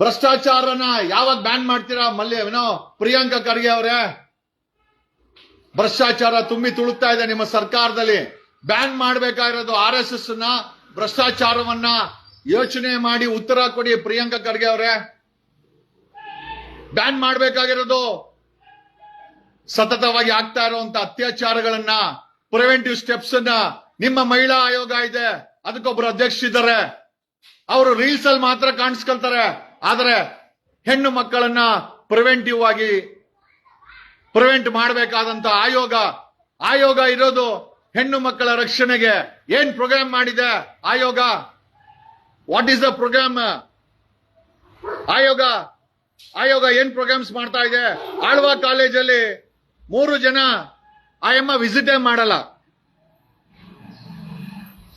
ಭ್ರಷ್ಟಾಚಾರನ ಯಾವಾಗ ಬ್ಯಾನ್ ಮಾಡ್ತೀರಾ? ಪ್ರಿಯಾಂಕಾ ಖರ್ಗೆ ಅವರೇ, ಭ್ರಷ್ಟಾಚಾರ ತುಂಬಿ ತುಳುಕ್ತಾ ಇದೆ ನಿಮ್ಮ ಸರ್ಕಾರದಲ್ಲಿ. ಬ್ಯಾನ್ ಮಾಡಬೇಕಾಗಿರೋದು RSS ನ ಭ್ರಷ್ಟಾಚಾರವನ್ನ ಯೋಚನೆ ಮಾಡಿ ಉತ್ತರ ಕೊಡಿ ಪ್ರಿಯಾಂಕಾ ಖರ್ಗೆ ಅವರೇ. ಬ್ಯಾನ್ ಮಾಡಬೇಕಾಗಿರೋದು ಸತತವಾಗಿ ಆಗ್ತಾ ಇರುವಂತ ಅತ್ಯಾಚಾರಗಳನ್ನ, ಪ್ರಿವೆಂಟಿವ್ ಸ್ಟೆಪ್ಸ್ ಅನ್ನ. ನಿಮ್ಮ ಮಹಿಳಾ ಆಯೋಗ ಇದೆ, ಅದಕ್ಕೊಬ್ಬರು ಅಧ್ಯಕ್ಷರಿದ್ದಾರೆ. ಅವರು ರೀಲ್ಸ್ ಅಲ್ಲಿ ಮಾತ್ರ ಕಾಣಿಸ್ಕೊಳ್ತಾರೆ, ಆದರೆ ಹೆಣ್ಣು ಮಕ್ಕಳನ್ನ ಪ್ರಿವೆಂಟ್ ಮಾಡಬೇಕಾದಂತ ಆಯೋಗ ಇರೋದು ಹೆಣ್ಣು ಮಕ್ಕಳ ರಕ್ಷಣೆಗೆ. ಏನ್ ಪ್ರೋಗ್ರಾಮ್ ಮಾಡಿದೆ ಆಯೋಗ? What is the programme? ಆಯೋಗ ಏನ್ ಪ್ರೋಗ್ರಾಮ್ಸ್ ಮಾಡ್ತಾ ಇದೆ? ಆಳ್ವ ಕಾಲೇಜಲ್ಲಿ 3 ಜನ ಆಯಮ್ಮ ವಿಸಿಟೇ ಮಾಡಲ್ಲ.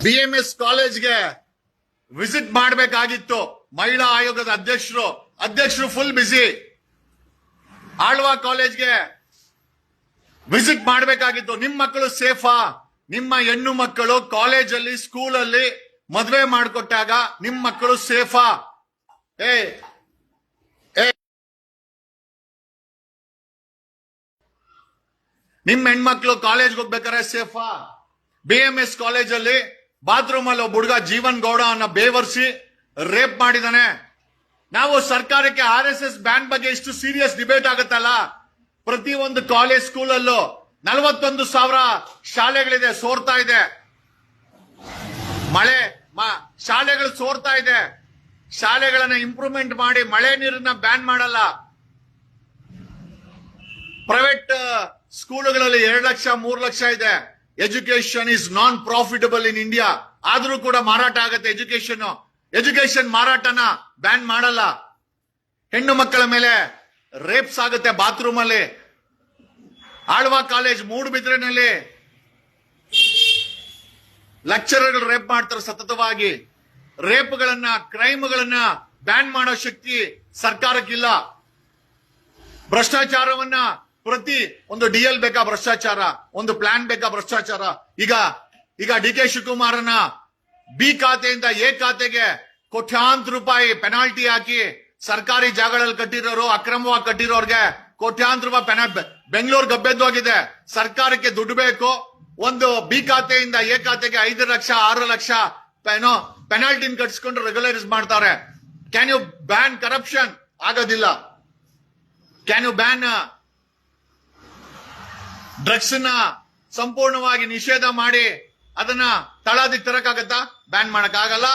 BMS ಕಾಲೇಜ್ಗೆ ವಿಸಿಟ್ ಮಾಡಬೇಕಾಗಿತ್ತು ಮಹಿಳಾ ಆಯೋಗದ ಅಧ್ಯಕ್ಷರು ಫುಲ್ ಬಿಸಿ. ಆಳ್ವ ಕಾಲೇಜ್ಗೆ ವಿಸಿಟ್ ಮಾಡಬೇಕಾಗಿತ್ತು. ನಿಮ್ಮ ಮಕ್ಕಳು ಸೇಫಾ? ನಿಮ್ಮ ಹೆಣ್ಣು ಮಕ್ಕಳು ಕಾಲೇಜಲ್ಲಿ, ಸ್ಕೂಲಲ್ಲಿ ಮದುವೆ ಮಾಡಿಕೊಟ್ಟಾಗ ನಿಮ್ಮ ಮಕ್ಕಳು ಸೇಫಾ? ನಿಮ್ಮ ಹೆಣ್ಮಕ್ಳು ಕಾಲೇಜ್ಗೆ ಹೋಗ್ಬೇಕಾದ್ರೆ ಸೇಫಾ? BMS ಕಾಲೇಜಲ್ಲಿ ಬಾತ್ರೂಮ್ ಅಲ್ಲಿ ಒಬ್ಬ ಹುಡುಗ ಜೀವನ್ ಗೌಡ ಅನ್ನೋ ಬೇವರ್ಸಿ ರೇಪ್ ಮಾಡಿದಾನೆ. ನಾವು ಸರ್ಕಾರಕ್ಕೆ RSS ಬ್ಯಾನ್ ಬಗ್ಗೆ ಇಷ್ಟು ಸೀರಿಯಸ್ ಡಿಬೇಟ್ ಆಗುತ್ತಲ್ಲ. ಪ್ರತಿ ಒಂದು ಕಾಲೇಜ್ ಸ್ಕೂಲಲ್ಲೂ 41,000 ಶಾಲೆಗಳಿದೆ, ಸೋರ್ತಾ ಇದೆ. ಶಾಲೆಗಳು ಸೋರ್ತಾ ಇದೆ. ಶಾಲೆಗಳನ್ನ ಇಂಪ್ರೂವ್ಮೆಂಟ್ ಮಾಡಿ ಮಳೆ ನೀರನ್ನ ಬ್ಯಾನ್ ಮಾಡಲ್ಲ. ಪ್ರೈವೇಟ್ ಸ್ಕೂಲ್ಗಳಲ್ಲಿ 2 ಲಕ್ಷ 3 ಲಕ್ಷ ಇದೆ. Education is non profitable in India. ಆದ್ರೂ ಕೂಡ ಮಾರಾಟ ಆಗುತ್ತೆ ಎಜುಕೇಶನ್ ಮಾರಾಟನ ಬ್ಯಾನ್ ಮಾಡಲ್ಲ. ಹೆಣ್ಣು ಮಕ್ಕಳ ಮೇಲೆ ರೇಪ್ಸ್ ಆಗುತ್ತೆ ಬಾತ್ರೂಮ್ ಅಲ್ಲಿ. ಆಳ್ವ ಕಾಲೇಜ್ ಮೂಡುಬಿದ್ರೆನಲ್ಲಿ ಲೆಕ್ಚರರ್ಗಳು ರೇಪ್ ಮಾಡ್ತಾರೆ ಸತತವಾಗಿ. ರೇಪ್ಗಳನ್ನ, ಕ್ರೈಮ್ಗಳನ್ನ ಬ್ಯಾನ್ ಮಾಡೋ ಶಕ್ತಿ ಸರ್ಕಾರಕ್ಕಿಲ್ಲ. ಭ್ರಷ್ಟಾಚಾರವನ್ನ ಪ್ರತಿ ಒಂದು DL ಬೇಕಾ ಭ್ರಷ್ಟಾಚಾರ, ಒಂದು ಪ್ಲಾನ್ ಬೇಕಾ ಭ್ರಷ್ಟಾಚಾರ. ಈಗ DK ಶಿವಕುಮಾರನ B ಖಾತೆಯಿಂದ A ಖಾತೆಗೆ ಕೋಟ್ಯಾಂತರ ರೂಪಾಯಿ ಪೆನಾಲ್ಟಿ ಹಾಕಿ ಸರ್ಕಾರಿ ಜಾಗಗಳಲ್ಲಿ ಕಟ್ಟಿರೋರು, ಅಕ್ರಮವಾಗಿ ಕಟ್ಟಿರೋರ್ಗೆ ಕೋಟ್ಯಾಂತರ ರೂಪಾಯಿ ಬೆಂಗಳೂರು ಗಬ್ಬೆದ್ದೋಗಿದೆ. ಸರ್ಕಾರಕ್ಕೆ ದುಡ್ಡು ಬೇಕು. ಒಂದು B ಖಾತೆಯಿಂದ A ಖಾತೆಗೆ 5 ಲಕ್ಷ 6 ಲಕ್ಷ ಪೆನಾಲ್ಟಿನ ಕಟ್ಸ್ಕೊಂಡು ರೆಗ್ಯುಲರೈಸ್ ಮಾಡ್ತಾರೆ. Can you ban corruption? ಆಗೋದಿಲ್ಲ. ಕ್ಯಾನ್ ಯು ಬ್ಯಾನ್ ಡ್ರಗ್ಸ್ ನ ಸಂಪೂರ್ಣವಾಗಿ ನಿಷೇಧ ಮಾಡಿ ಅದನ್ನ ತಳದಿಕ್ ತರಕಾಗತ್ತಾ? ಬ್ಯಾನ್ ಮಾಡಕ್ ಆಗಲ್ಲ.